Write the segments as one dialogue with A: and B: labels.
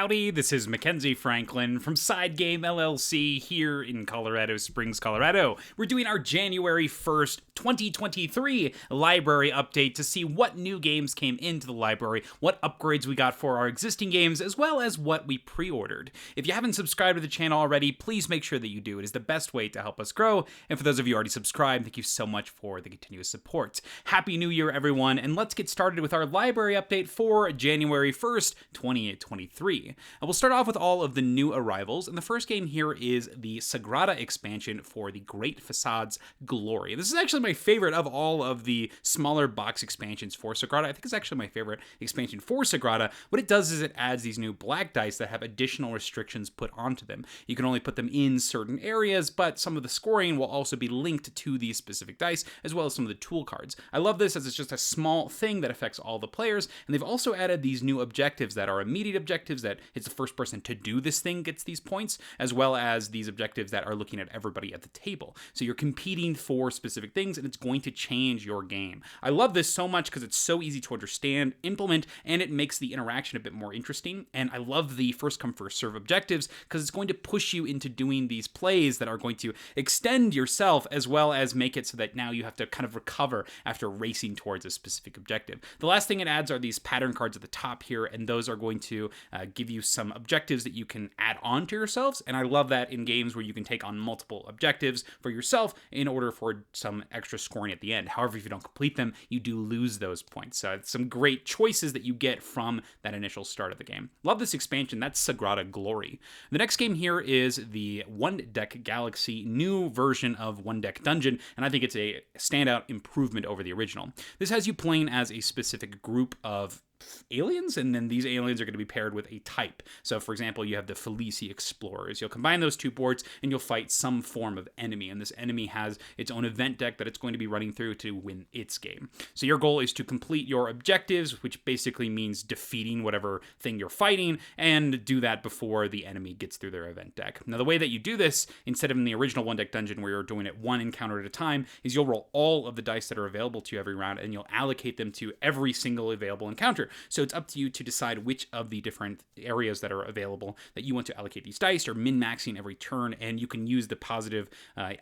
A: Howdy, this is Mackenzie Franklin from SideGame LLC here in Colorado Springs, Colorado. We're doing our January 1st, 2023 library update to see what new games came into the library, what upgrades we got for our existing games, as well as what we pre-ordered. If you haven't subscribed to the channel already, please make sure that you do. It is the best way to help us grow, and for those of you already subscribed, thank you so much for the continuous support. Happy New Year, everyone, and let's get started with our library update for January 1st, 2023. And we'll start off with all of the new arrivals, and the first game here is the Sagrada expansion for the Great Facades Glory. This is actually my favorite of all of the smaller box expansions for Sagrada. I think it's actually my favorite expansion for Sagrada. What it does is it adds these new black dice that have additional restrictions put onto them. You can only put them in certain areas, but some of the scoring will also be linked to these specific dice, as well as some of the tool cards. I love this as it's just a small thing that affects all the players, and they've also added these new objectives that are immediate objectives that it's the first person to do this thing gets these points, as well as these objectives that are looking at everybody at the table. So you're competing for specific things, and it's going to change your game. I love this so much because it's so easy to understand, implement, and it makes the interaction a bit more interesting. And I love the first come first serve objectives because it's going to push you into doing these plays that are going to extend yourself, as well as make it so that now you have to kind of recover after racing towards a specific objective. The last thing it adds are these pattern cards at the top here, and those are going to give you some objectives that you can add on to yourselves. And I love that in games where you can take on multiple objectives for yourself in order for some extra scoring at the end. However, if you don't complete them, you do lose those points. So it's some great choices that you get from that initial start of the game. Love this expansion. That's Sagrada Glory. The next game here is the One Deck Galaxy, new version of One Deck Dungeon, and I think it's a standout improvement over the original. This has you playing as a specific group of aliens, and then these aliens are going to be paired with a type. So for example, you have the Felici Explorers. You'll combine those two boards and you'll fight some form of enemy, and this enemy has its own event deck that it's going to be running through to win its game. So your goal is to complete your objectives, which basically means defeating whatever thing you're fighting, and do that before the enemy gets through their event deck. Now the way that you do this, instead of in the original One Deck Dungeon where you're doing it one encounter at a time, is you'll roll all of the dice that are available to you every round, and you'll allocate them to every single available encounter. So it's up to you to decide which of the different areas that are available that you want to allocate these dice, or min-maxing every turn, and you can use the positive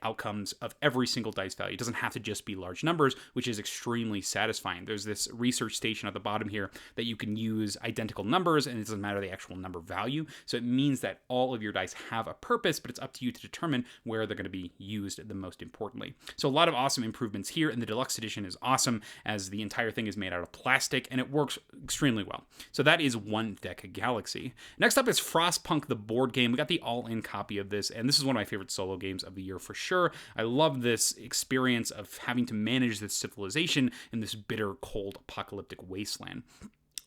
A: outcomes of every single dice value. It doesn't have to just be large numbers, which is extremely satisfying. There's this research station at the bottom here that you can use identical numbers, and it doesn't matter the actual number value. So it means that all of your dice have a purpose, but it's up to you to determine where they're going to be used the most importantly. So a lot of awesome improvements here, and the deluxe edition is awesome as the entire thing is made out of plastic, and it works extremely well. So that is One Deck Galaxy. Next up is Frostpunk, the board game. We got the all-in copy of this, and this is one of my favorite solo games of the year for sure. I love this experience of having to manage this civilization in this bitter, cold, apocalyptic wasteland.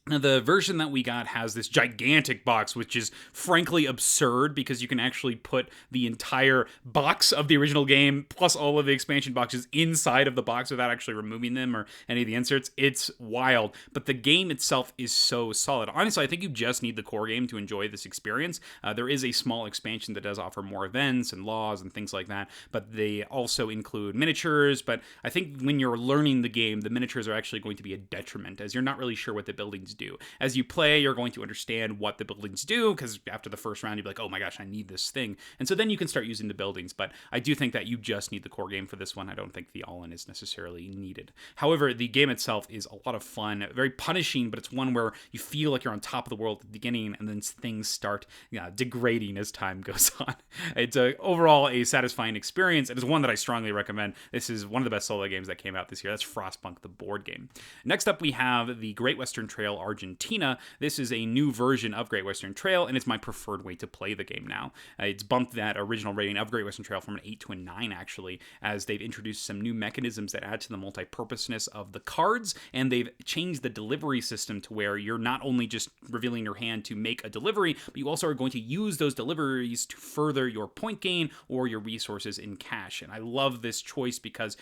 A: Now, the version that we got has this gigantic box, which is frankly absurd because you can actually put the entire box of the original game plus all of the expansion boxes inside of the box without actually removing them or any of the inserts. It's wild, but the game itself is so solid. Honestly, I think you just need the core game to enjoy this experience. There is a small expansion that does offer more events and laws and things like that, but they also include miniatures. But I think when you're learning the game, the miniatures are actually going to be a detriment, as you're not really sure what the buildings do. As you play, you're going to understand what the buildings do, because after the first round, you'll be like, oh my gosh, I need this thing. And so then you can start using the buildings, but I do think that you just need the core game for this one. I don't think the all-in is necessarily needed. However, the game itself is a lot of fun, very punishing, but it's one where you feel like you're on top of the world at the beginning, and then things start degrading as time goes on. It's overall a satisfying experience. It is one that I strongly recommend. This is one of the best solo games that came out this year. That's Frostpunk, the board game. Next up, we have the Great Western Trail Argentina. This is a new version of Great Western Trail, and it's my preferred way to play the game now. It's bumped that original rating of Great Western Trail from an 8 to a 9, actually, as they've introduced some new mechanisms that add to the multi-purposeness of the cards, and they've changed the delivery system to where you're not only just revealing your hand to make a delivery, but you also are going to use those deliveries to further your point gain or your resources in cash. And I love this choice because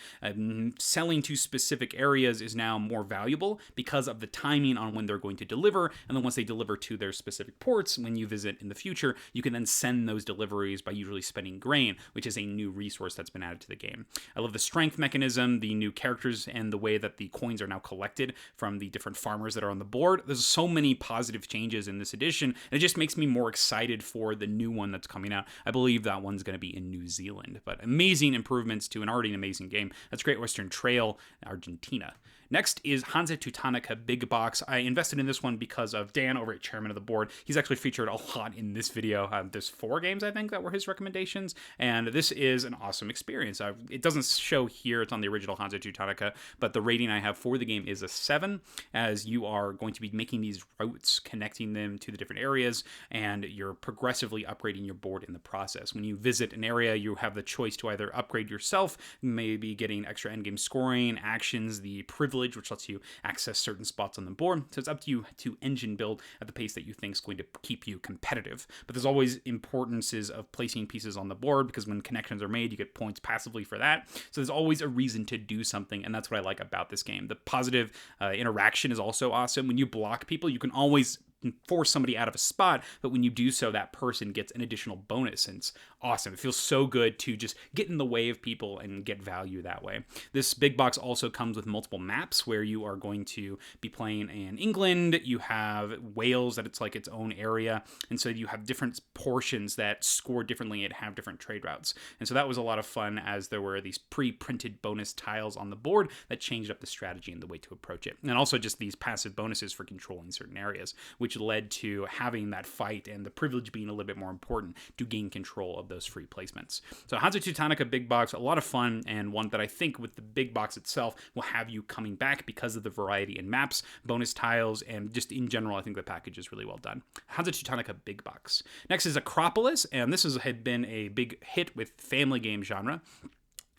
A: selling to specific areas is now more valuable because of the timing on when they're they're going to deliver, and then once they deliver to their specific ports, when you visit in the future, you can then send those deliveries by usually spending grain, which is a new resource that's been added to the game. I love the strength mechanism, the new characters, and the way that the coins are now collected from the different farmers that are on the board. There's so many positive changes in this edition, and it just makes me more excited for the new one that's coming out. I believe that one's going to be in New Zealand, but amazing improvements to an already amazing game. That's Great Western Trail, Argentina. Next is Hansa Teutonica Big Box. I invested in this one because of Dan over at Chairman of the Board. He's actually featured a lot in this video. There's 4 games, I think, that were his recommendations, and this is an awesome experience. It doesn't show here, it's on the original Hansa Teutonica, but the rating I have for the game is a 7, as you are going to be making these routes, connecting them to the different areas, and you're progressively upgrading your board in the process. When you visit an area, you have the choice to either upgrade yourself, maybe getting extra endgame scoring, actions, the privilege, which lets you access certain spots on the board. So it's up to you to engine build at the pace that you think is going to keep you competitive. But there's always importances of placing pieces on the board, because when connections are made, you get points passively for that. So there's always a reason to do something, and that's what I like about this game. The positive interaction is also awesome. When you block people, you can always force somebody out of a spot, but when you do so, that person gets an additional bonus, and it's awesome. It feels so good to just get in the way of people and get value that way. This big box also comes with multiple maps where you are going to be playing in England. You have Wales, that it's like its own area, and so you have different portions that score differently and have different trade routes. And so that was a lot of fun, as there were these pre-printed bonus tiles on the board that changed up the strategy and the way to approach it. And also just these passive bonuses for controlling certain areas, which led to having that fight and the privilege being a little bit more important to gain control of those free placements. So Hansa Teutonica Big Box, a lot of fun, and one that I think with the big box itself will have you coming back because of the variety in maps, bonus tiles, and just in general, I think the package is really well done. Hansa Teutonica Big Box. Next is Akropolis, and this had been a big hit with family game genre,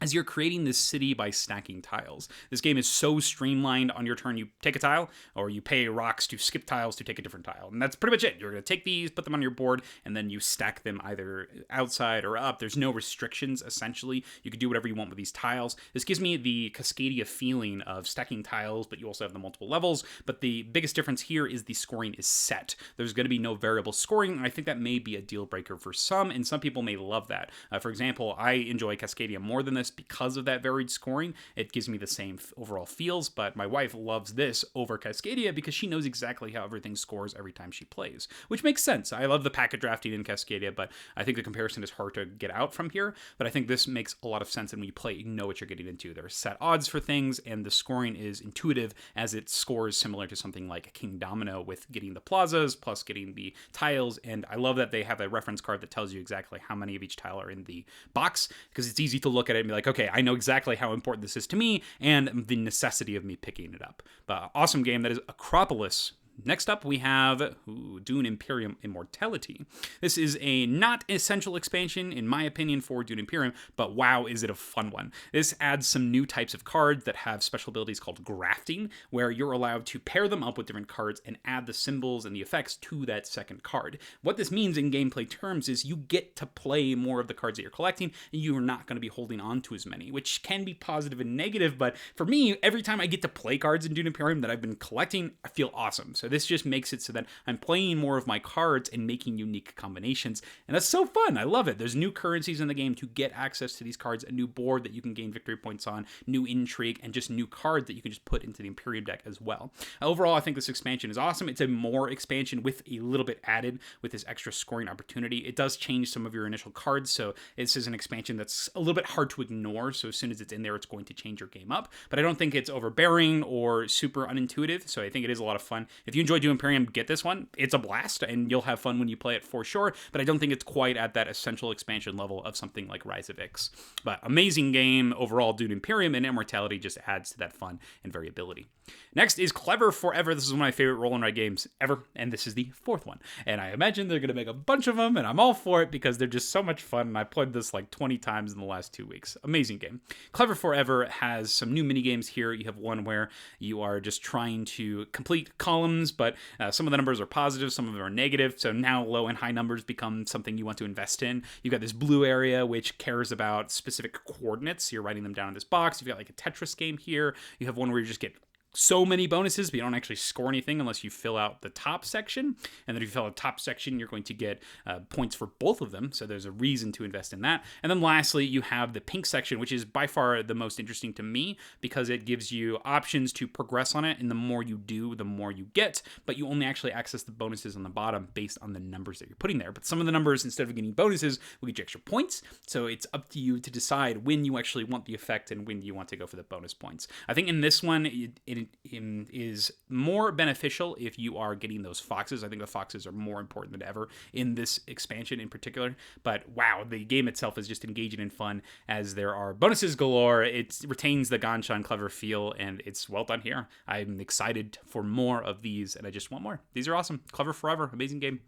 A: as you're creating this city by stacking tiles. This game is so streamlined. On your turn, you take a tile, or you pay rocks to skip tiles to take a different tile. And that's pretty much it. You're going to take these, put them on your board, and then you stack them either outside or up. There's no restrictions, essentially. You can do whatever you want with these tiles. This gives me the Cascadia feeling of stacking tiles, but you also have the multiple levels. But the biggest difference here is the scoring is set. There's going to be no variable scoring, and I think that may be a deal breaker for some, and some people may love that. For example, I enjoy Cascadia more than this because of that varied scoring. It gives me the same overall feels, but my wife loves this over Cascadia because she knows exactly how everything scores every time she plays, which makes sense. I love the packet drafting in Cascadia, but I think the comparison is hard to get out from here. But I think this makes a lot of sense, and when you play, you know what you're getting into. There are set odds for things, and the scoring is intuitive, as it scores similar to something like King Domino, with getting the plazas plus getting the tiles. And I love that they have a reference card that tells you exactly how many of each tile are in the box, because it's easy to look at it and be like, okay, I know exactly how important this is to me and the necessity of me picking it up. But awesome game. That is Akropolis. Next up, we have Dune Imperium Immortality. This is a not essential expansion, in my opinion, for Dune Imperium, but wow, is it a fun one. This adds some new types of cards that have special abilities called grafting, where you're allowed to pair them up with different cards and add the symbols and the effects to that second card. What this means in gameplay terms is you get to play more of the cards that you're collecting, and you're not going to be holding on to as many, which can be positive and negative, but for me, every time I get to play cards in Dune Imperium that I've been collecting, I feel awesome. So this just makes it so that I'm playing more of my cards and making unique combinations, and that's so fun. I love it. There's new currencies in the game to get access to these cards, a new board that you can gain victory points on, new intrigue, and just new cards that you can just put into the Imperium deck as well. Overall, I think this expansion is awesome. It's a more expansion with a little bit added with this extra scoring opportunity. It does change some of your initial cards, so this is an expansion that's a little bit hard to ignore, so as soon as it's in there, it's going to change your game up, but I don't think it's overbearing or super unintuitive, so I think it is a lot of fun. If you enjoy Dune Imperium, get this one. It's a blast, and you'll have fun when you play it for sure, but I don't think it's quite at that essential expansion level of something like Rise of Ix. But amazing game overall. Dune Imperium, and Immortality just adds to that fun and variability. Next is Clever Forever. This is one of my favorite roll and write games ever, and this is the 4th one. And I imagine they're going to make a bunch of them, and I'm all for it because they're just so much fun, and I played this like 20 times in the last 2 weeks. Amazing game. Clever Forever has some new mini games here. You have one where you are just trying to complete columns, but some of the numbers are positive, some of them are negative, so now low and high numbers become something you want to invest in. You've got this blue area, which cares about specific coordinates. You're writing them down in this box. You've got like a Tetris game here. You have one where you just get so many bonuses, but you don't actually score anything unless you fill out the top section. And then if you fill out the top section, you're going to get points for both of them. So there's a reason to invest in that. And then lastly, you have the pink section, which is by far the most interesting to me because it gives you options to progress on it. And the more you do, the more you get. But you only actually access the bonuses on the bottom based on the numbers that you're putting there. But some of the numbers, instead of getting bonuses, will get you extra points. So it's up to you to decide when you actually want the effect and when you want to go for the bonus points. I think in this one, it is more beneficial if you are getting those foxes. I think the foxes are more important than ever in this expansion in particular. But wow, the game itself is just engaging and fun as there are bonuses galore. It retains the Ganshan clever feel, and it's well done here. I'm excited for more of these, and I just want more. These are awesome. Clever forever. Amazing game.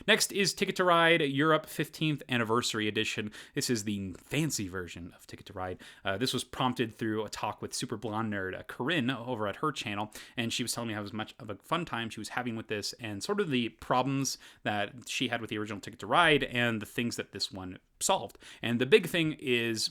A: Next is Ticket to Ride Europe 15th Anniversary Edition. This is the fancy version of Ticket to Ride. This was prompted through a talk with super blonde nerd Corinne over at her channel, and she was telling me how much of a fun time she was having with this and sort of the problems that she had with the original Ticket to Ride and the things that this one solved. And the big thing is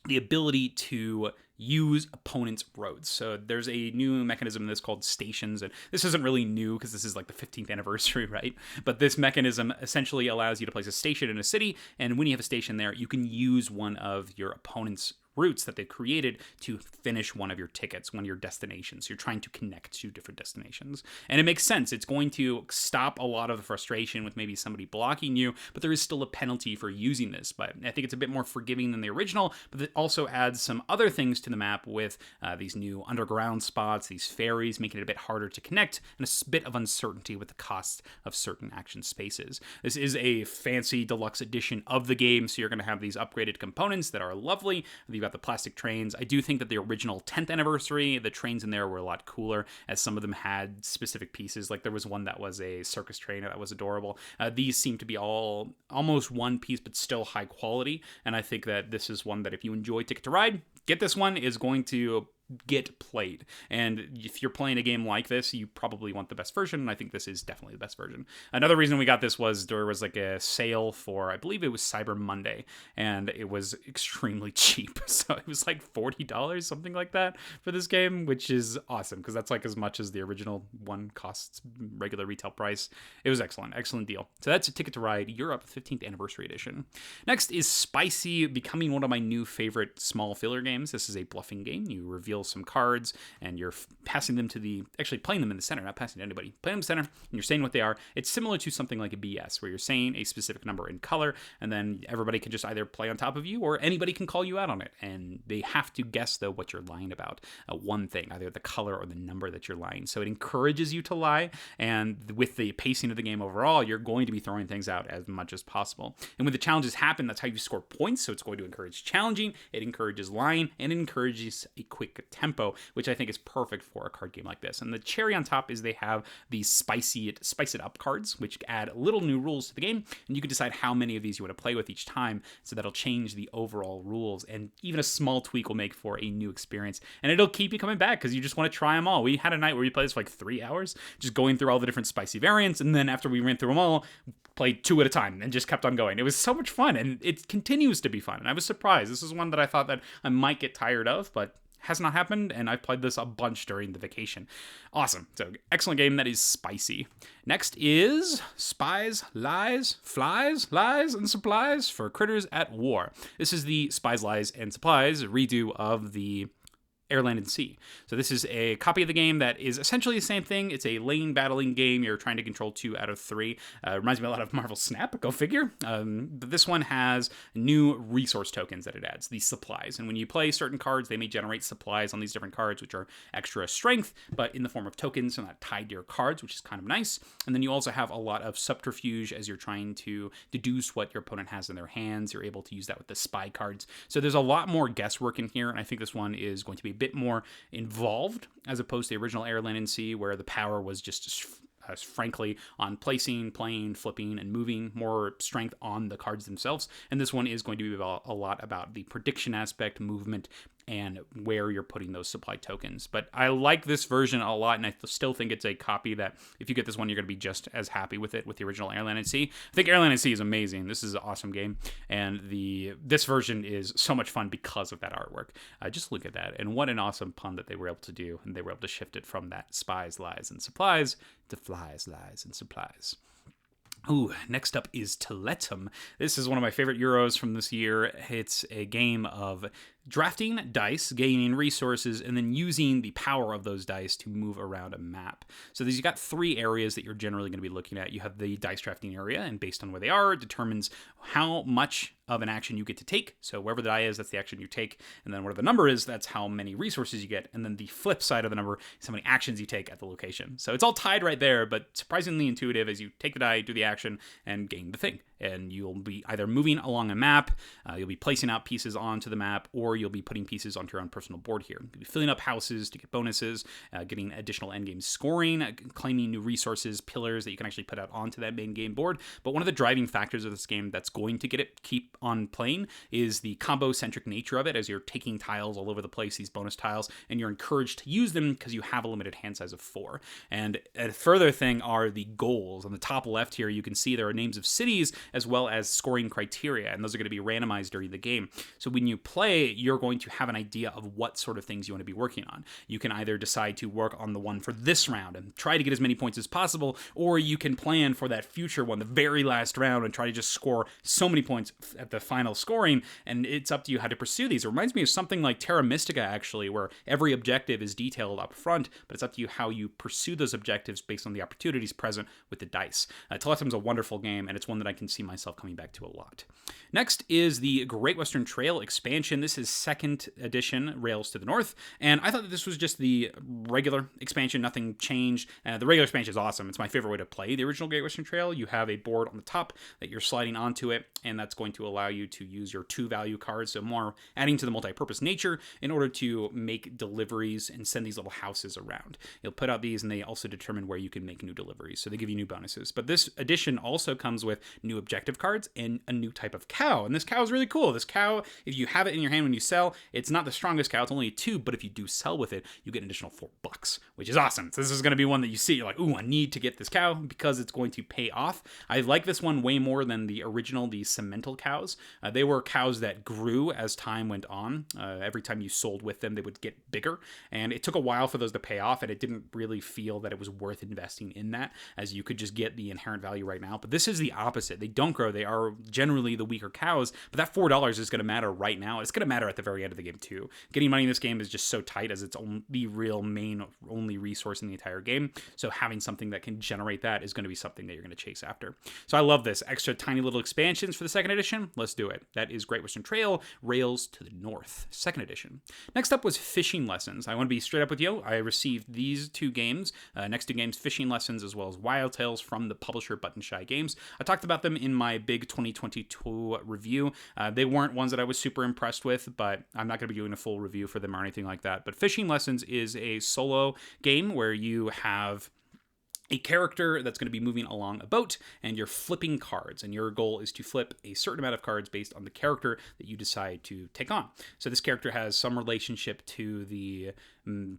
A: the ability to use opponents' roads. So there's a new mechanism in this called stations, and this isn't really new because this is like the 15th anniversary, right? But this mechanism essentially allows you to place a station in a city, and when you have a station there, you can use one of your opponent's routes that they've created to finish one of your tickets, one of your destinations. You're trying to connect to different destinations. And it makes sense. It's going to stop a lot of the frustration with maybe somebody blocking you, but there is still a penalty for using this. But I think it's a bit more forgiving than the original, but it also adds some other things to the map with these new underground spots, these ferries, making it a bit harder to connect, and a bit of uncertainty with the cost of certain action spaces. This is a fancy deluxe edition of the game, so you're going to have these upgraded components that are lovely. You've got the plastic trains. I do think that the original 10th anniversary, the trains in there were a lot cooler, as some of them had specific pieces. Like there was one that was a circus train that was adorable. These seem to be all almost one piece, but still high quality. And I think that this is one that if you enjoy Ticket to Ride, get this one. Is going to get played. And if you're playing a game like this, you probably want the best version, and I think this is definitely the best version. Another reason we got this was there was like a sale for, I believe it was Cyber Monday, and it was extremely cheap. So it was like $40, something like that, for this game, which is awesome, because that's like as much as the original one costs regular retail price. It was excellent deal. So that's a Ticket to Ride Europe 15th Anniversary Edition. Next is Spicy, becoming one of my new favorite small filler games. This is a bluffing game. You reveal some cards, and you're passing them to the, actually playing them in the center, not passing to anybody, playing them in the center, and you're saying what they are. It's similar to something like a BS, where you're saying a specific number in color, and then everybody can just either play on top of you, or anybody can call you out on it, and they have to guess, though, what you're lying about. One thing, either the color or the number that you're lying. So it encourages you to lie, and with the pacing of the game overall, you're going to be throwing things out as much as possible. And when the challenges happen, that's how you score points, so it's going to encourage challenging, it encourages lying, and it encourages a quick tempo, which I think is perfect for a card game like this. And the cherry on top is they have these spice it up cards, which add little new rules to the game, and you can decide how many of these you want to play with each time, so that'll change the overall rules, and even a small tweak will make for a new experience, and it'll keep you coming back because you just want to try them all. We had a night where we played this for like 3 hours, just going through all the different spicy variants, and then after we ran through them all, played 2 at a time and just kept on going. It was so much fun, and it continues to be fun, and I was surprised. This is one that I thought that I might get tired of, but has not happened, and I've played this a bunch during the vacation. Awesome. So, excellent game that is spicy. Next is Spies, Lies, Flies, Lies, and Supplies for Critters at War. This is the Spies, Lies, and Supplies redo of the Air, Land, and Sea. So this is a copy of the game that is essentially the same thing. It's a lane battling game. You're trying to control 2 out of 3. Reminds me a lot of Marvel Snap, go figure. But this one has new resource tokens that it adds, these supplies. And when you play certain cards, they may generate supplies on these different cards, which are extra strength, but in the form of tokens, so not tied to your cards, which is kind of nice. And then you also have a lot of subterfuge as you're trying to deduce what your opponent has in their hands. You're able to use that with the spy cards. So there's a lot more guesswork in here, and I think this one is going to be bit more involved as opposed to the original Air, Land, and Sea, where the power was just frankly on placing, playing, flipping, and moving, more strength on the cards themselves. And this one is going to be a lot about the prediction aspect, movement, and where you're putting those supply tokens. But I like this version a lot, and I still think it's a copy that if you get this one, you're going to be just as happy with it with the original Airland at Sea. I think Airland at Sea is amazing. This is an awesome game, and this version is so much fun because of that artwork. Just look at that, and what an awesome pun that they were able to do, and they were able to shift it from that spies, lies, and supplies to flies, lies, and supplies. Ooh, next up is Tiletum. This is one of my favorite Euros from this year. It's a game of drafting dice, gaining resources, and then using the power of those dice to move around a map. So you've got 3 areas that you're generally going to be looking at. You have the dice drafting area, and based on where they are, it determines how much of an action you get to take. So wherever the die is, that's the action you take. And then whatever the number is, that's how many resources you get. And then the flip side of the number is how many actions you take at the location. So it's all tied right there, but surprisingly intuitive as you take the die, do the action, and gain the thing. And you'll be either moving along a map, you'll be placing out pieces onto the map, or you'll be putting pieces onto your own personal board here. You'll be filling up houses to get bonuses, getting additional endgame scoring, claiming new resources, pillars that you can actually put out onto that main game board. But one of the driving factors of this game that's going to get it keep on playing is the combo-centric nature of it, as you're taking tiles all over the place, these bonus tiles, and you're encouraged to use them because you have a limited hand size of 4. And a further thing are the goals. On the top left here, you can see there are names of cities as well as scoring criteria, and those are going to be randomized during the game. So when you play, you're going to have an idea of what sort of things you want to be working on. You can either decide to work on the one for this round and try to get as many points as possible, or you can plan for that future one, the very last round, and try to just score so many points at the final scoring, and it's up to you how to pursue these. It reminds me of something like Terra Mystica, actually, where every objective is detailed up front, but it's up to you how you pursue those objectives based on the opportunities present with the dice. Tiletum's a wonderful game, and it's one that I can see myself coming back to a lot. Next is the Great Western Trail expansion. This is 2nd edition, Rails to the North, and I thought that this was just the regular expansion, nothing changed. The regular expansion is awesome. It's my favorite way to play the original Great Western Trail. You have a board on the top that you're sliding onto it, and that's going to allow you to use your 2 value cards, so more adding to the multi-purpose nature in order to make deliveries and send these little houses around. You'll put out these, and they also determine where you can make new deliveries, so they give you new bonuses. But this edition also comes with new objective cards and a new type of cow, and this cow is really cool. This cow, if you have it in your hand when you sell, it's not the strongest cow, it's only a 2, but if you do sell with it, you get an additional $4, which is awesome. So this is going to be one that you see, you're like, ooh, I need to get this cow because it's going to pay off. I like this one way more than the original, the cemental cows. They were cows that grew as time went on. Every time you sold with them, they would get bigger, and it took a while for those to pay off, and it didn't really feel that it was worth investing in that, as you could just get the inherent value right now. But this is the opposite. They don't grow. They are generally the weaker cows, but that $4 is going to matter right now. It's going to matter at the very end of the game too. Getting money in this game is just so tight, as it's the real main only resource in the entire game. So having something that can generate that is going to be something that you're going to chase after. So I love this. Extra tiny little expansions for the 2nd edition. Let's do it. That is Great Western Trail, Rails to the North, 2nd edition. Next up was Fishing Lessons. I want to be straight up with you. I received these 2 games, next 2 games, Fishing Lessons as well as Wildtails from the publisher Button Shy Games. I talked about them in my big 2022 review. They weren't ones that I was super impressed with, but I'm not going to be doing a full review for them or anything like that. But Fishing Lessons is a solo game where you have a character that's going to be moving along a boat, and you're flipping cards, and your goal is to flip a certain amount of cards based on the character that you decide to take on. So this character has some relationship to the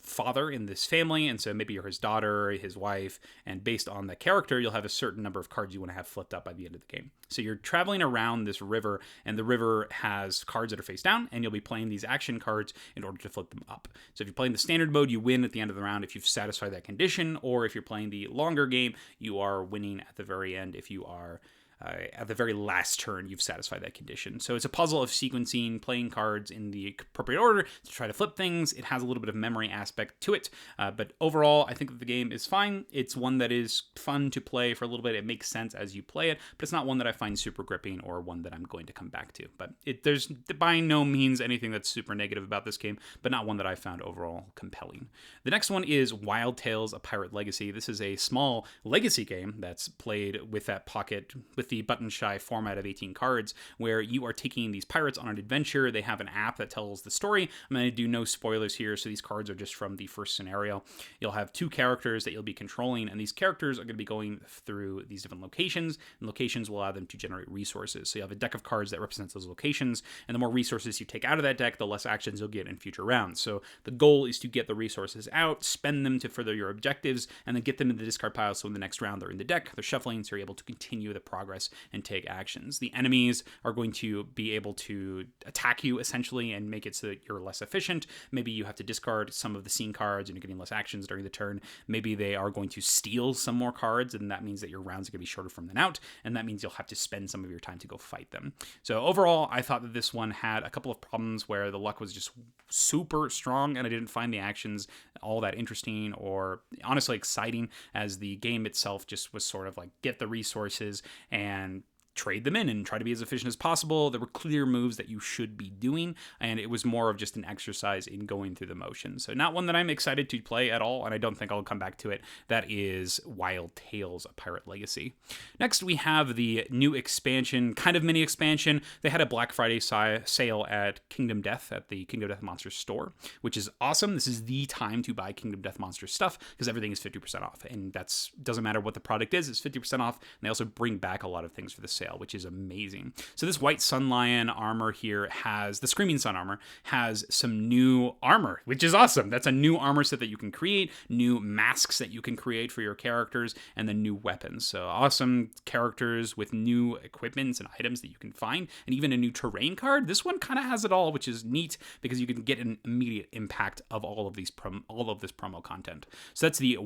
A: father in this family, and so maybe you're his daughter, his wife, and based on the character, you'll have a certain number of cards you want to have flipped up by the end of the game. So you're traveling around this river, and the river has cards that are face down, and you'll be playing these action cards in order to flip them up. So if you're playing the standard mode, you win at the end of the round if you've satisfied that condition, or if you're playing the longer game, you are winning at the very end if you are at the very last turn, you've satisfied that condition. So it's a puzzle of sequencing, playing cards in the appropriate order to try to flip things. It has a little bit of memory aspect to it, but overall, I think that the game is fine. It's one that is fun to play for a little bit. It makes sense as you play it, but it's not one that I find super gripping or one that I'm going to come back to. But there's by no means anything that's super negative about this game, but not one that I found overall compelling. The next one is Wildtails: A Pirate Legacy. This is a small legacy game that's played with that pocket, with thrifty, button-shy format of 18 cards, where you are taking these pirates on an adventure. They have an app that tells the story. I'm going to do no spoilers here, so these cards are just from the first scenario. You'll have 2 characters that you'll be controlling, and these characters are going to be going through these different locations, and locations will allow them to generate resources. So you have a deck of cards that represents those locations, and the more resources you take out of that deck, the less actions you'll get in future rounds. So the goal is to get the resources out, spend them to further your objectives, and then get them in the discard pile so in the next round they're in the deck, they're shuffling, so you're able to continue the progress and take actions. The enemies are going to be able to attack you essentially and make it so that you're less efficient. Maybe you have to discard some of the scene cards and you're getting less actions during the turn. Maybe they are going to steal some more cards, and that means that your rounds are going to be shorter from then out, and that means you'll have to spend some of your time to go fight them. So overall, I thought that this one had a couple of problems where the luck was just super strong, and I didn't find the actions all that interesting or honestly exciting, as the game itself just was sort of like get the resources and trade them in and try to be as efficient as possible. There were clear moves that you should be doing, and it was more of just an exercise in going through the motions. So not one that I'm excited to play at all, and I don't think I'll come back to it. That is Wildtails, A Pirate Legacy. Next, we have the new expansion, kind of mini expansion. They had a Black Friday sale at Kingdom Death at the Kingdom Death Monsters store, which is awesome. This is the time to buy Kingdom Death Monsters stuff because everything is 50% off, and that's doesn't matter what the product is, it's 50% off, and they also bring back a lot of things for the sale, which is amazing. So this white Sunlion armor here has, the Screaming Sun armor, has some new armor, which is awesome. That's a new armor set that you can create, new masks that you can create for your characters, and then new weapons. So awesome characters with new equipments and items that you can find, and even a new terrain card. This one kind of has it all, which is neat because you can get an immediate impact of all of this promo content. So that's the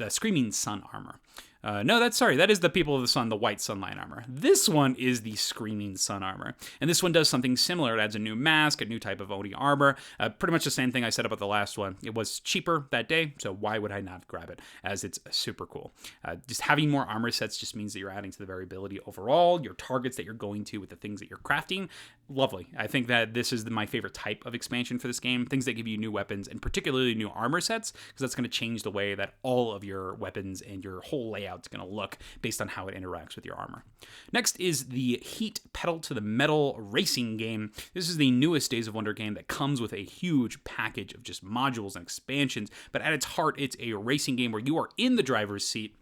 A: Screaming Sun armor. That is the People of the Sun, the white Sunlion armor. This one is the Screaming Sun armor. And this one does something similar. It adds a new mask, a new type of Oni armor. Pretty much the same thing I said about the last one. It was cheaper that day, so why would I not grab it, as it's super cool. Just having more armor sets just means that you're adding to the variability overall, your targets that you're going to with the things that you're crafting. Lovely. I think that this is my favorite type of expansion for this game. Things that give you new weapons, and particularly new armor sets, because that's going to change the way that all of your weapons and your whole layout it's going to look based on how it interacts with your armor. Next is the Heat Pedal to the Metal racing game. This is the newest Days of Wonder game that comes with a huge package of just modules and expansions, but at its heart, it's a racing game where you are in the driver's seat.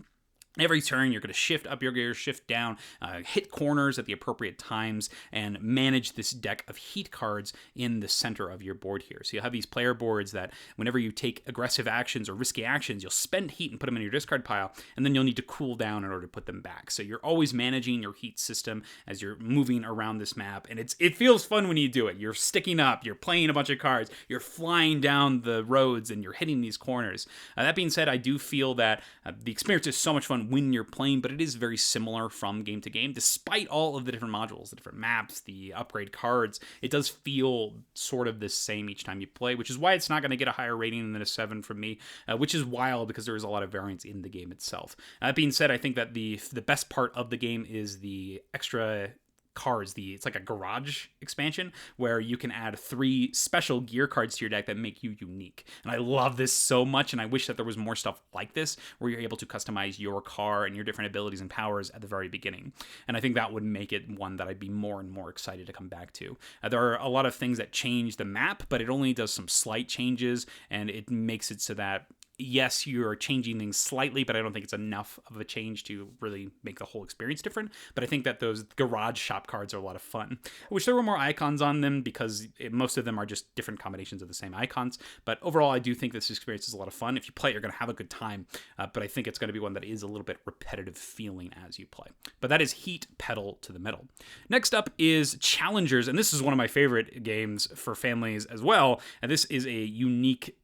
A: Every turn, you're going to shift up your gear, shift down, hit corners at the appropriate times, and manage this deck of heat cards in the center of your board here. So you'll have these player boards that whenever you take aggressive actions or risky actions, you'll spend heat and put them in your discard pile, and then you'll need to cool down in order to put them back. So you're always managing your heat system as you're moving around this map, and it feels fun when you do it. You're sticking up, you're playing a bunch of cards, you're flying down the roads, and you're hitting these corners. That being said, I do feel that the experience is so much fun when you're playing, but it is very similar from game to game. Despite all of the different modules, the different maps, the upgrade cards, it does feel sort of the same each time you play, which is why it's not going to get a higher rating than a 7 from me, which is wild because there is a lot of variance in the game itself. That being said, I think that the best part of the game is the extra cards. It's like a garage expansion where you can add 3 special gear cards to your deck that make you unique. And I love this so much, and I wish that there was more stuff like this where you're able to customize your car and your different abilities and powers at the very beginning. And I think that would make it one that I'd be more and more excited to come back to. There are a lot of things that change the map, but it only does some slight changes, and it makes it so that yes, you're changing things slightly, but I don't think it's enough of a change to really make the whole experience different. But I think that those garage shop cards are a lot of fun. I wish there were more icons on them because most of them are just different combinations of the same icons. But overall, I do think this experience is a lot of fun. If you play it, you're going to have a good time. But I think it's going to be one that is a little bit repetitive feeling as you play. But that is Heat Pedal to the Metal. Next up is Challengers, and this is one of my favorite games for families as well. And this is a unique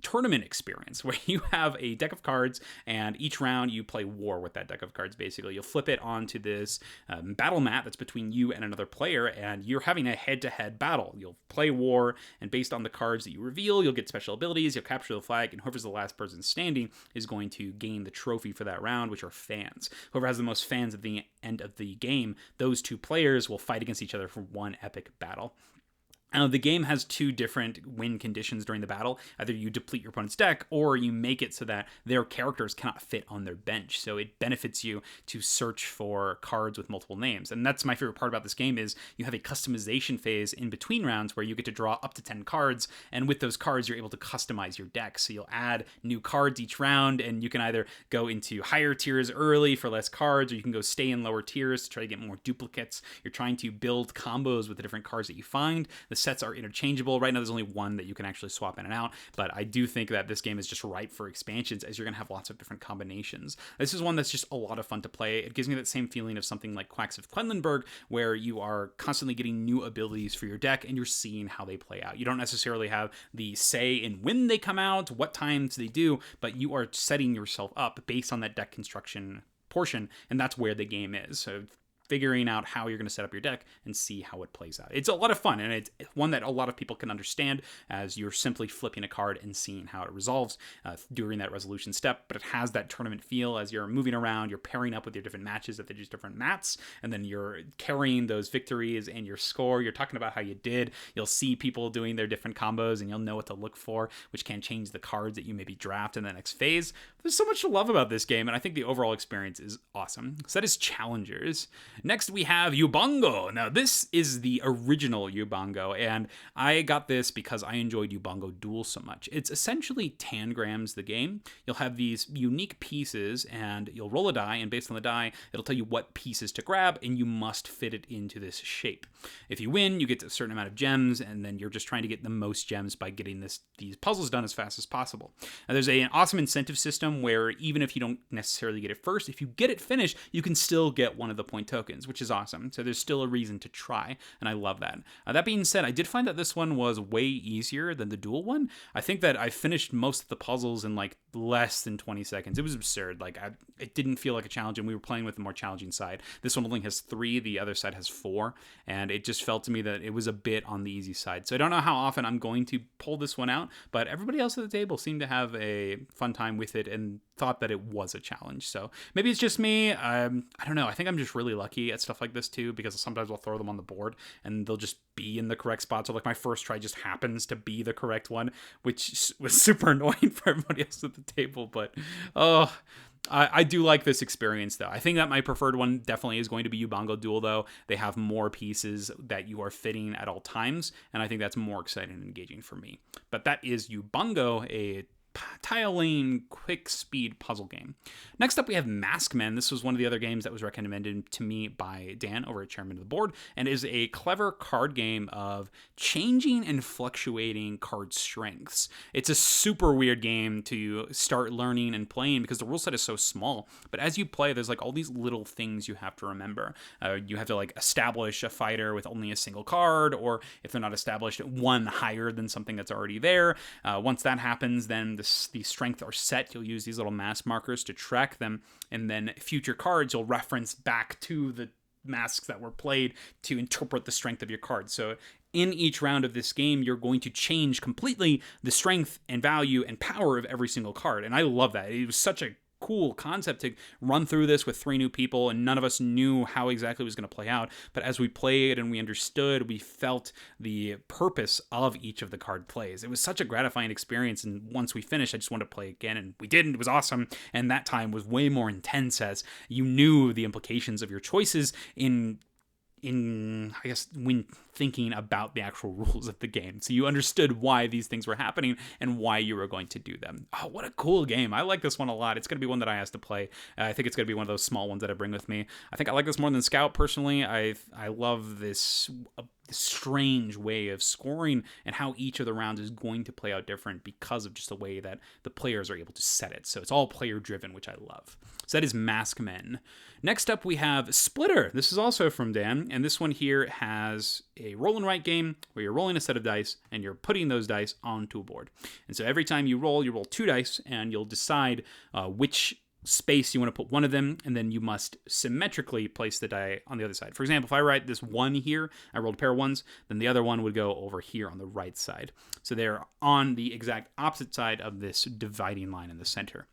A: tournament experience where you have a deck of cards, and each round you play war with that deck of cards. Basically, you'll flip it onto this battle mat that's between you and another player, and you're having a head-to-head battle. You'll play war, and based on the cards that you reveal, you'll get special abilities, you'll capture the flag, and whoever's the last person standing is going to gain the trophy for that round, which are fans. Whoever has the most fans at the end of the game, those 2 players will fight against each other for one epic battle. The game has two different win conditions during the battle. Either you deplete your opponent's deck, or you make it so that their characters cannot fit on their bench. So it benefits you to search for cards with multiple names. And that's my favorite part about this game is you have a customization phase in between rounds where you get to draw up to 10 cards. And with those cards, you're able to customize your deck. So you'll add new cards each round, and you can either go into higher tiers early for less cards, or you can go stay in lower tiers to try to get more duplicates. You're trying to build combos with the different cards that you find. The sets are interchangeable. Right now, there's only one that you can actually swap in and out, but I do think that this game is just ripe for expansions, as you're going to have lots of different combinations. This is one that's just a lot of fun to play. It gives me that same feeling of something like Quacks of Quedlinburg, where you are constantly getting new abilities for your deck, and you're seeing how they play out. You don't necessarily have the say in when they come out, what times they do, but you are setting yourself up based on that deck construction portion, and that's where the game is. So figuring out how you're going to set up your deck and see how it plays out. It's a lot of fun, and it's one that a lot of people can understand, as you're simply flipping a card and seeing how it resolves during that resolution step, but it has that tournament feel as you're moving around, you're pairing up with your different matches at the different mats, and then you're carrying those victories and your score. You're talking about how you did. You'll see people doing their different combos, and you'll know what to look for, which can change the cards that you maybe draft in the next phase. There's so much to love about this game, and I think the overall experience is awesome. So that is Challengers. Next, we have Ubongo. Now, this is the original Ubongo, and I got this because I enjoyed Ubongo Duel so much. It's essentially Tangrams the game. You'll have these unique pieces, and you'll roll a die, and based on the die, it'll tell you what pieces to grab, and you must fit it into this shape. If you win, you get a certain amount of gems, and then you're just trying to get the most gems by getting these puzzles done as fast as possible. Now, there's an awesome incentive system where even if you don't necessarily get it first, if you get it finished, you can still get one of the point tokens, which is awesome. So there's still a reason to try, and I love that. That being said, I did find that this one was way easier than the dual one. I think that I finished most of the puzzles in like less than 20 seconds. It was absurd. Like it didn't feel like a challenge, and we were playing with the more challenging side. This one only has 3, the other side has 4, and it just felt to me that it was a bit on the easy side. So I don't know how often I'm going to pull this one out, but everybody else at the table seemed to have a fun time with it and thought that it was a challenge. So maybe it's just me. I don't know. I think I'm just really lucky at stuff like this too, because sometimes I'll throw them on the board and they'll just be in the correct spot. So like my first try just happens to be the correct one, which was super annoying for everybody else at the table. But I do like this experience, though. I think that my preferred one definitely is going to be Ubongo Duel, though. They have more pieces that you are fitting at all times, and I think that's more exciting and engaging for me. But that is Ubongo, a tile lane quick speed puzzle game. Next up, we have Maskmen. This was one of the other games that was recommended to me by Dan over at Chairman of the Board, and is a clever card game of changing and fluctuating card strengths. It's a super weird game to start learning and playing because the rule set is so small, but as you play, there's like all these little things you have to remember. You have to like establish a fighter with only a single card, or if they're not established, one higher than something that's already there. Once that happens, then the strength are set. You'll use these little mask markers to track them, and then future cards you'll reference back to the masks that were played to interpret the strength of your card. So in each round of this game, you're going to change completely the strength and value and power of every single card, and I love that. It was such a cool concept to run through this with 3 new people, and none of us knew how exactly it was going to play out, but as we played and we understood, we felt the purpose of each of the card plays. It was such a gratifying experience, and once we finished, I just wanted to play again, and we did, and it was awesome. And that time was way more intense, as you knew the implications of your choices in I guess when thinking about the actual rules of the game. So you understood why these things were happening and why you were going to do them. Oh, what a cool game. I like this one a lot. It's going to be one that I asked to play. I think it's going to be one of those small ones that I bring with me. I think I like this more than Scout personally. I love this strange way of scoring and how each of the rounds is going to play out different because of just the way that the players are able to set it. So it's all player driven, which I love. So that is Maskmen. Next up, we have Splitter. This is also from Dan, and this one here has a roll and write game where you're rolling a set of dice and you're putting those dice onto a board. And so every time you roll 2 dice, and you'll decide which space you want to put one of them, and then you must symmetrically place the die on the other side. For example, if I write this 1 here, I rolled a pair of 1s, then the other one would go over here on the right side. So they're on the exact opposite side of this dividing line in the center.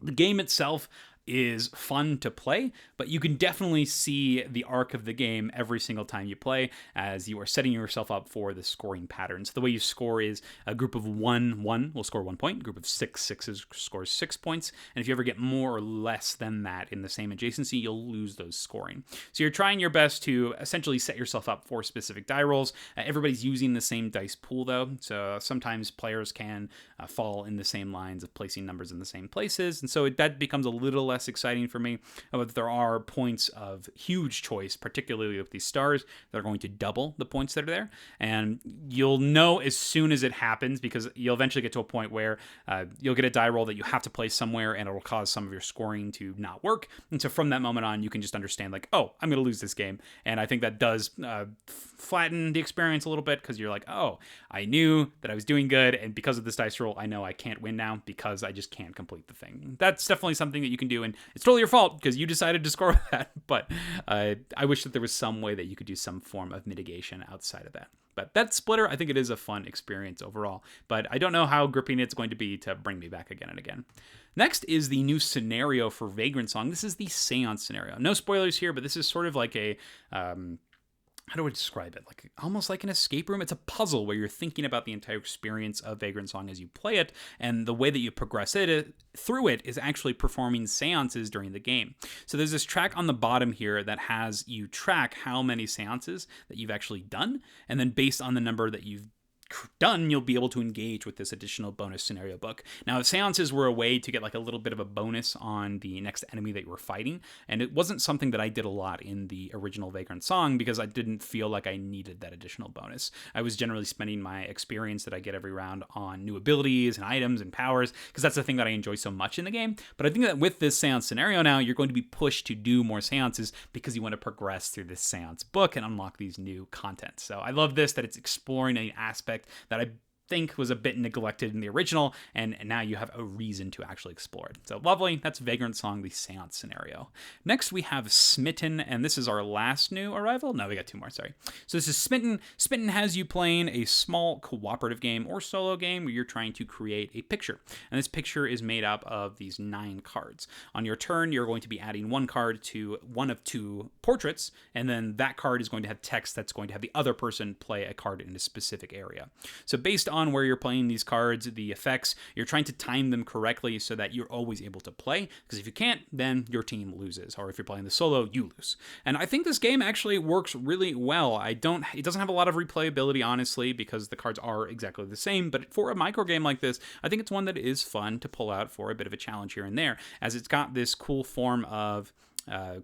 A: The game itself, is fun to play, but you can definitely see the arc of the game every single time you play as you are setting yourself up for the scoring patterns. The way you score is a group of 1 will score 1 point, a group of 6 scores 6 points, and if you ever get more or less than that in the same adjacency, you'll lose those scoring. So you're trying your best to essentially set yourself up for specific die rolls. Everybody's using the same dice pool though, so sometimes players can fall in the same lines of placing numbers in the same places, and so that becomes a little less exciting for me. But there are points of huge choice, particularly with these stars, that are going to double the points that are there, and you'll know as soon as it happens, because you'll eventually get to a point where you'll get a die roll that you have to place somewhere, and it'll cause some of your scoring to not work. And so from that moment on, you can just understand like, oh, I'm going to lose this game. And I think that does flatten the experience a little bit, because you're like, oh, I knew that I was doing good, and because of this dice roll, I know I can't win now because I just can't complete the thing. That's definitely something that you can do, and it's totally your fault because you decided to score with that. But I wish that there was some way that you could do some form of mitigation outside of that. But that splitter, I think it is a fun experience overall, but I don't know how gripping it's going to be to bring me back again and again. Next is the new scenario for Vagrantsong. This is the Seance scenario. No spoilers here, but this is sort of like a how do I describe it? Like almost like an escape room. It's a puzzle where you're thinking about the entire experience of Vagrantsong as you play it, and the way that you progress through it is actually performing seances during the game. So there's this track on the bottom here that has you track how many seances that you've actually done, and then based on the number that you've done, you'll be able to engage with this additional bonus scenario book. Now, seances were a way to get like a little bit of a bonus on the next enemy that you were fighting, and it wasn't something that I did a lot in the original Vagrantsong because I didn't feel like I needed that additional bonus. I was generally spending my experience that I get every round on new abilities and items and powers, because that's the thing that I enjoy so much in the game. But I think that with this seance scenario now, you're going to be pushed to do more seances because you want to progress through this seance book and unlock these new content. So I love this, that it's exploring an aspect that I think was a bit neglected in the original, and now you have a reason to actually explore it. So lovely. That's Vagrantsong, the seance scenario. Next we have Smitten, and this is our last new arrival. No, we got two more, sorry. So this is Smitten. Smitten has you playing a small cooperative game or solo game where you're trying to create a picture, and this picture is made up of these 9 cards. On your turn, you're going to be adding 1 card to one of 2 portraits, and then that card is going to have text that's going to have the other person play a card in a specific area. So based on where you're playing these cards, the effects, you're trying to time them correctly so that you're always able to play, because if you can't, then your team loses, or if you're playing the solo, you lose. And I think this game actually works really well. It doesn't have a lot of replayability, honestly, because the cards are exactly the same, but for a micro game like this, I think it's one that is fun to pull out for a bit of a challenge here and there, as it's got this cool form of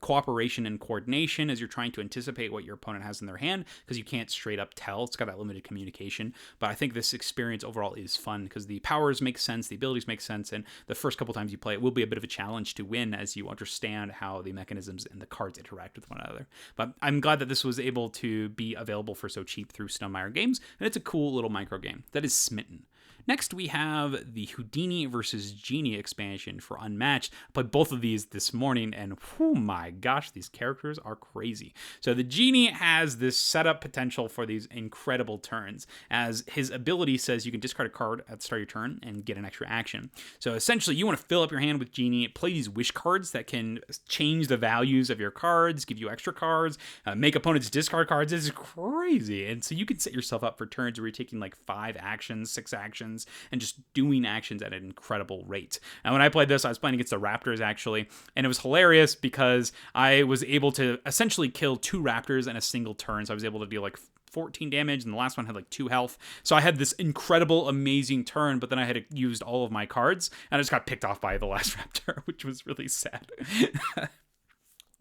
A: cooperation and coordination as you're trying to anticipate what your opponent has in their hand, because you can't straight up tell. It's got that limited communication, but I think this experience overall is fun because the powers make sense, the abilities make sense, and the first couple times you play it will be a bit of a challenge to win as you understand how the mechanisms and the cards interact with one another. But I'm glad that this was able to be available for so cheap through Stonemaier Games, and it's a cool little micro game. That is Smitten. Next, we have the Houdini versus Genie expansion for Unmatched. I played both of these this morning, and oh my gosh, these characters are crazy. So the Genie has this setup potential for these incredible turns, as his ability says you can discard a card at the start of your turn and get an extra action. So essentially, you want to fill up your hand with Genie, play these wish cards that can change the values of your cards, give you extra cards, make opponents discard cards. It's crazy. And so you can set yourself up for turns where you're taking like 5 actions, 6 actions, and just doing actions at an incredible rate. And when I played this, I was playing against the Raptors, actually, and it was hilarious because I was able to essentially kill 2 Raptors in a single turn. So I was able to deal like 14 damage, and the last one had like 2 health. So I had this incredible, amazing turn, but then I had used all of my cards, and I just got picked off by the last Raptor, which was really sad.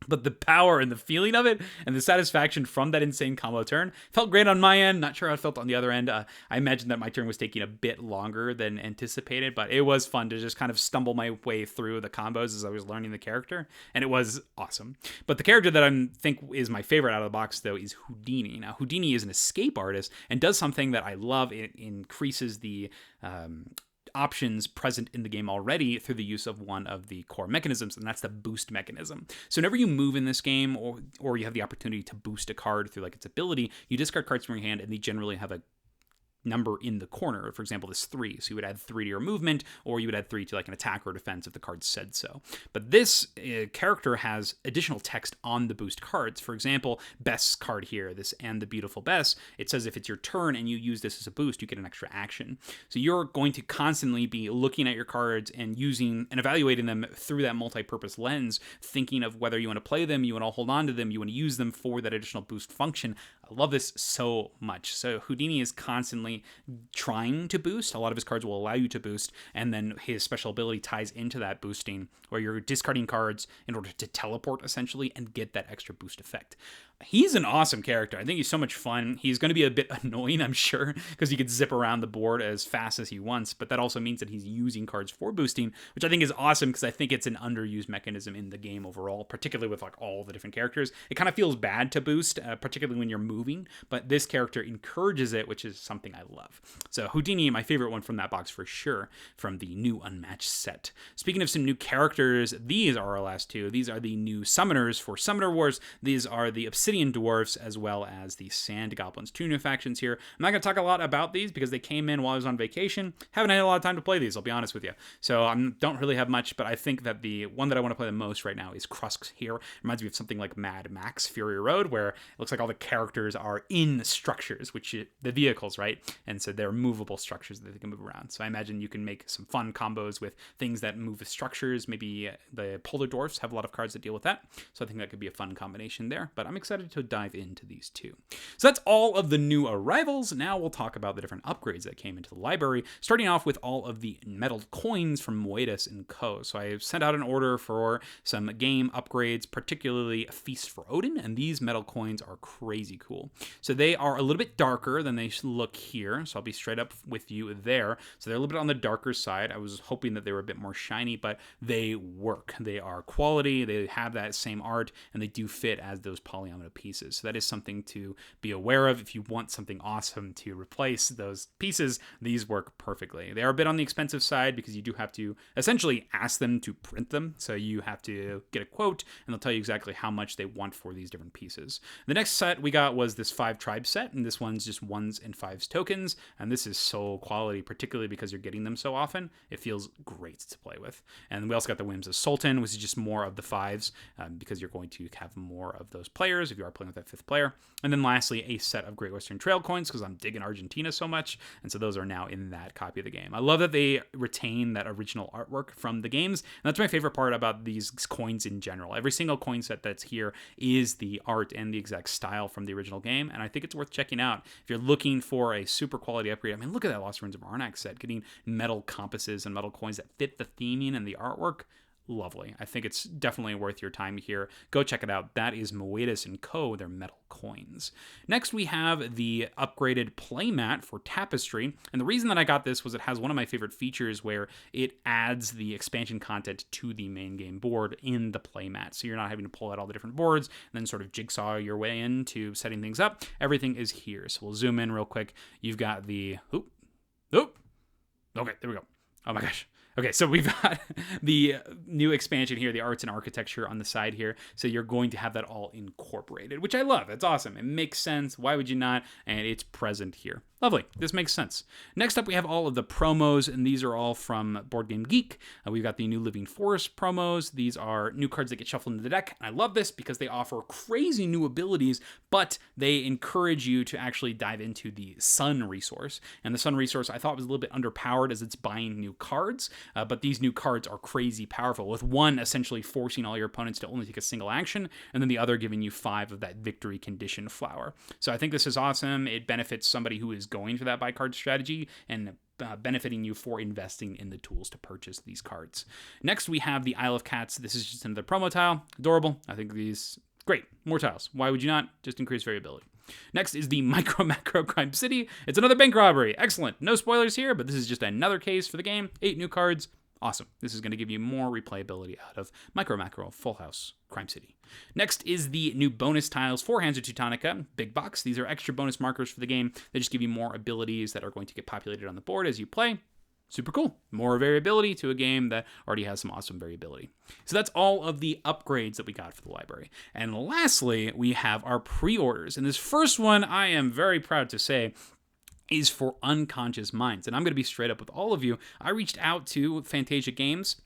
A: But the power and the feeling of it and the satisfaction from that insane combo turn felt great on my end. Not sure how it felt on the other end. I imagine that my turn was taking a bit longer than anticipated, but it was fun to just kind of stumble my way through the combos as I was learning the character, and it was awesome. But the character that I think is my favorite out of the box, though, is Houdini. Now, Houdini is an escape artist and does something that I love. It increases the options present in the game already through the use of one of the core mechanisms, and that's the boost mechanism. So whenever you move in this game, or you have the opportunity to boost a card through like its ability, you discard cards from your hand, and they generally have a number in the corner. For example, this 3. So you would add 3 to your movement, or you would add 3 to like an attack or defense if the card said so. But this character has additional text on the boost cards. For example, Bess's card here, this And the Beautiful Bess, it says if it's your turn and you use this as a boost, you get an extra action. So you're going to constantly be looking at your cards and using and evaluating them through that multi-purpose lens, thinking of whether you want to play them, you want to hold on to them, you want to use them for that additional boost function. I love this so much. So Houdini is constantly trying to boost. A lot of his cards will allow you to boost, and then his special ability ties into that boosting, where you're discarding cards in order to teleport, essentially, and get that extra boost effect. He's an awesome character. I think he's so much fun. He's going to be a bit annoying, I'm sure, because he could zip around the board as fast as he wants, but that also means that he's using cards for boosting, which I think is awesome, because I think it's an underused mechanism in the game overall, particularly with like all the different characters. It kind of feels bad to boost, particularly when you're moving, but this character encourages it, which is something I love. So Houdini, my favorite one from that box for sure, from the new Unmatched set. Speaking of some new characters, these are our last two. These are the new summoners for Summoner Wars. These are the Obsidian Dwarves, as well as the Sand Goblins. Two new factions here. I'm not going to talk a lot about these because they came in while I was on vacation. Haven't had a lot of time to play these, I'll be honest with you. So I don't really have much, but I think that the one that I want to play the most right now is Krusk's here. Reminds me of something like Mad Max Fury Road, where it looks like all the characters are in structures, which the vehicles, right? And so they're movable structures that they can move around. So I imagine you can make some fun combos with things that move with structures. Maybe the Polar Dwarfs have a lot of cards that deal with that. So I think that could be a fun combination there, but I'm excited to dive into these two. So that's all of the new arrivals. Now we'll talk about the different upgrades that came into the library, starting off with all of the metal coins from Moedas & Co. So I sent out an order for some game upgrades, particularly a Feast for Odin, and these metal coins are crazy cool. So they are a little bit darker than they look here, so I'll be straight up with you there. So they're a little bit on the darker side. I was hoping that they were a bit more shiny, but they work. They are quality, they have that same art, and they do fit as those polyomino pieces. So that is something to be aware of. If you want something awesome to replace those pieces, these work perfectly. They are a bit on the expensive side because you do have to essentially ask them to print them. So you have to get a quote, and they'll tell you exactly how much they want for these different pieces. The next set we got was this 5 tribe set, and this one's just 1s and 5s tokens, and this is so quality, particularly because you're getting them so often. It feels great to play with. And we also got the Whims of Sultan, which is just more of the 5s, because you're going to have more of those players if you are playing with that 5th player. And then lastly, a set of Great Western Trail coins, because I'm digging Argentina so much, and so those are now in that copy of the game. I love that they retain that original artwork from the games, and that's my favorite part about these coins in general. Every single coin set that's here is the art and the exact style from the original game, and I think it's worth checking out. If you're looking for a super quality upgrade, I mean, look at that Lost Ruins of Arnak set, getting metal compasses and metal coins that fit the theming and the artwork. Lovely. I think it's definitely worth your time here. Go check it out. That is Moedas & Co., their metal coins. Next, we have the upgraded play mat for Tapestry. And the reason that I got this was it has one of my favorite features where it adds the expansion content to the main game board in the play mat. So you're not having to pull out all the different boards and then sort of jigsaw your way into setting things up. Everything is here. So we'll zoom in real quick. You've got the... Okay, there we go. Oh my gosh. Okay, so we've got the new expansion here, the arts and architecture on the side here. So you're going to have that all incorporated, which I love. That's awesome. It makes sense. Why would you not? And it's present here. Lovely. This makes sense. Next up, we have all of the promos, and these are all from Board Game Geek. We've got the new Living Forest promos. These are new cards that get shuffled into the deck. I love this because they offer crazy new abilities, but they encourage you to actually dive into the Sun resource. And the Sun resource I thought was a little bit underpowered as it's buying new cards, but these new cards are crazy powerful, with one essentially forcing all your opponents to only take a single action, and then the other giving you 5 of that victory condition flower. So I think this is awesome. It benefits somebody who is going for that buy card strategy and benefiting you for investing in the tools to purchase these cards. Next, we have the Isle of Cats. This is just another promo tile. Adorable. I think these, great. More tiles. Why would you not? Just increase variability. Next is the MicroMacro Crime City. It's another bank robbery. Excellent. No spoilers here, but this is just another case for the game. 8 new cards. Awesome. This is going to give you more replayability out of MicroMacro Full House Crime City. Next is the new bonus tiles for Hansa Teutonica, big box. These are extra bonus markers for the game. They just give you more abilities that are going to get populated on the board as you play. Super cool. More variability to a game that already has some awesome variability. So that's all of the upgrades that we got for the library. And lastly, we have our pre-orders. And this first one, I am very proud to say, is for Unconscious Minds. And I'm going to be straight up with all of you. I reached out to Fantasia Games.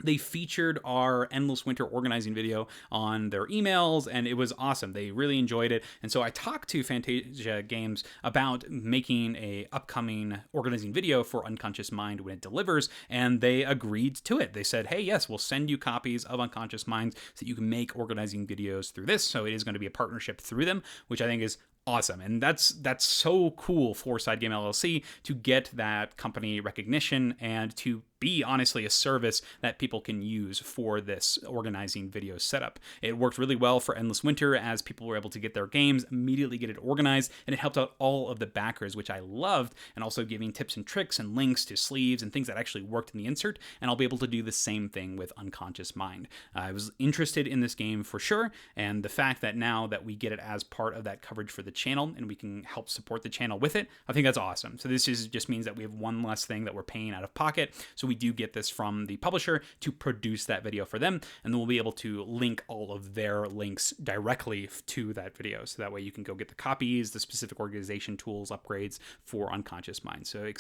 A: They featured our Endless Winter organizing video on their emails, and it was awesome. They really enjoyed it. And so I talked to Fantasia Games about making a upcoming organizing video for Unconscious Mind when it delivers, and they agreed to it. They said, hey, yes, we'll send you copies of Unconscious Minds so that you can make organizing videos through this. So it is going to be a partnership through them, which I think is awesome. And that's so cool for SideGame LLC to get that company recognition and to be honestly a service that people can use for this organizing video setup. It worked really well for Endless Winter as people were able to get their games, immediately get it organized, and it helped out all of the backers, which I loved, and also giving tips and tricks and links to sleeves and things that actually worked in the insert, and I'll be able to do the same thing with Unconscious Mind. I was interested in this game for sure, and the fact that now that we get it as part of that coverage for the channel and we can help support the channel with it, I think that's awesome. So this just means that we have one less thing that we're paying out of pocket, so we do get this from the publisher to produce that video for them, and then we'll be able to link all of their links directly to that video, so that way you can go get the copies, the specific organization tools, upgrades for Unconscious Mind. So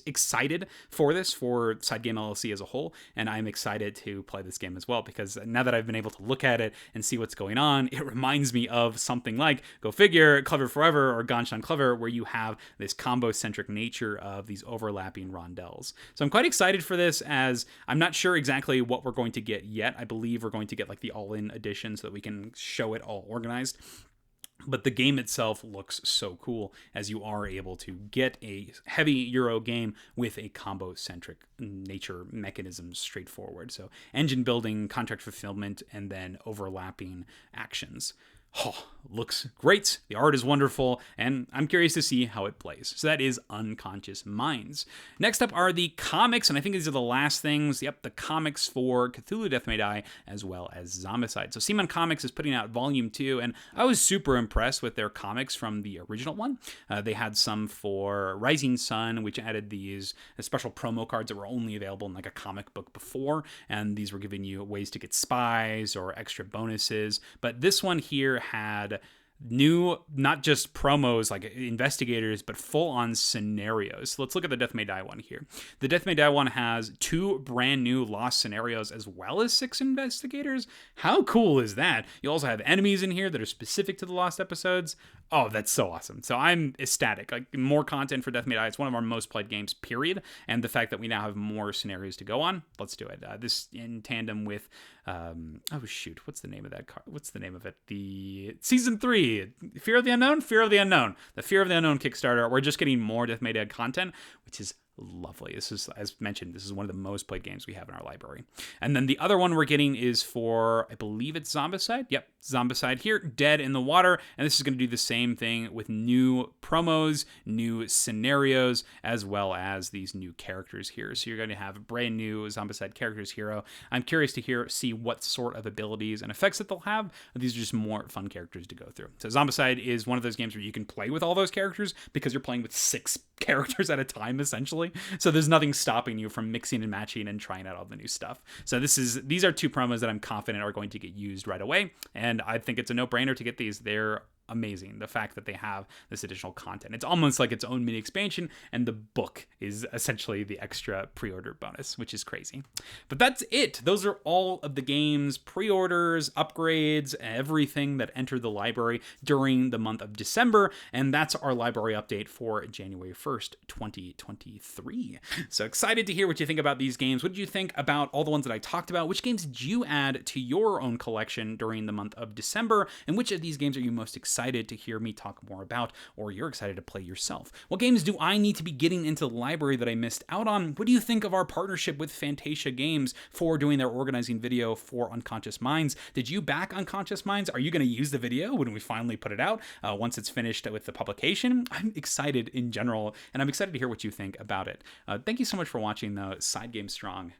A: excited for this for SideGame LLC as a whole, and I'm excited to play this game as well, because now that I've been able to look at it and see what's going on, it reminds me of something like Go Figure, Clever Forever, or Ganshan Clever, where you have this combo-centric nature of these overlapping rondels. So I'm quite excited for this, as I'm not sure exactly what we're going to get yet. I believe we're going to get like the all-in edition so that we can show it all organized. But the game itself looks so cool, as you are able to get a heavy Euro game with a combo-centric nature mechanism straightforward. So engine building, contract fulfillment, and then overlapping actions. Oh, looks great. The art is wonderful, and I'm curious to see how it plays. So that is Unconscious Minds. Next up are the comics, and I think these are the last things. Yep, the comics for Cthulhu Death May Die, as well as Zombicide. So CMON Comics is putting out Volume 2, and I was super impressed with their comics from the original one. They had some for Rising Sun, which added these special promo cards that were only available in like a comic book before, and these were giving you ways to get spies or extra bonuses. But this one here had new, not just promos like investigators, but full-on scenarios. So let's look at the Death May Die one here. The Death May Die one has 2 brand new lost scenarios as well as 6 investigators. How cool is that? You also have enemies in here that are specific to the lost episodes. Oh, that's so awesome. So I'm ecstatic. Like, more content for Death May Die. It's one of our most played games, period. And the fact that we now have more scenarios to go on, let's do it. This in tandem with, oh shoot, what's the name of that card? What's the name of it? The Season 3. Fear of the Unknown? Fear of the Unknown. The Fear of the Unknown Kickstarter. We're just getting more Death May Die content, which is lovely. This is, as mentioned, this is one of the most played games we have in our library. And then the other one we're getting is for, I believe it's Zombicide. Yep, Zombicide here, Dead in the Water. And this is going to do the same thing with new promos, new scenarios, as well as these new characters here. So you're going to have a brand new Zombicide characters hero. I'm curious to see what sort of abilities and effects that they'll have. These are just more fun characters to go through. So Zombicide is one of those games where you can play with all those characters because you're playing with 6 characters at a time, essentially. So there's nothing stopping you from mixing and matching and trying out all the new stuff. So these are 2 promos that I'm confident are going to get used right away, and I think it's a no-brainer to get these. They're amazing, the fact that they have this additional content. It's almost like its own mini expansion, and the book is essentially the extra pre-order bonus, which is crazy. But that's it. Those are all of the games, pre-orders, upgrades, everything that entered the library during the month of December, and that's our library update for January 1st, 2023. So excited to hear what you think about these games. What did you think about all the ones that I talked about? Which games did you add to your own collection during the month of December, and which of these games are you most excited to hear me talk more about, or you're excited to play yourself? What games do I need to be getting into the library that I missed out on? What do you think of our partnership with Fantasia Games for doing their organizing video for Unconscious Minds? Did you back Unconscious Minds? Are you going to use the video when we finally put it out, once it's finished with the publication? I'm excited in general, and I'm excited to hear what you think about it. Thank you so much for watching, though. SideGame Strong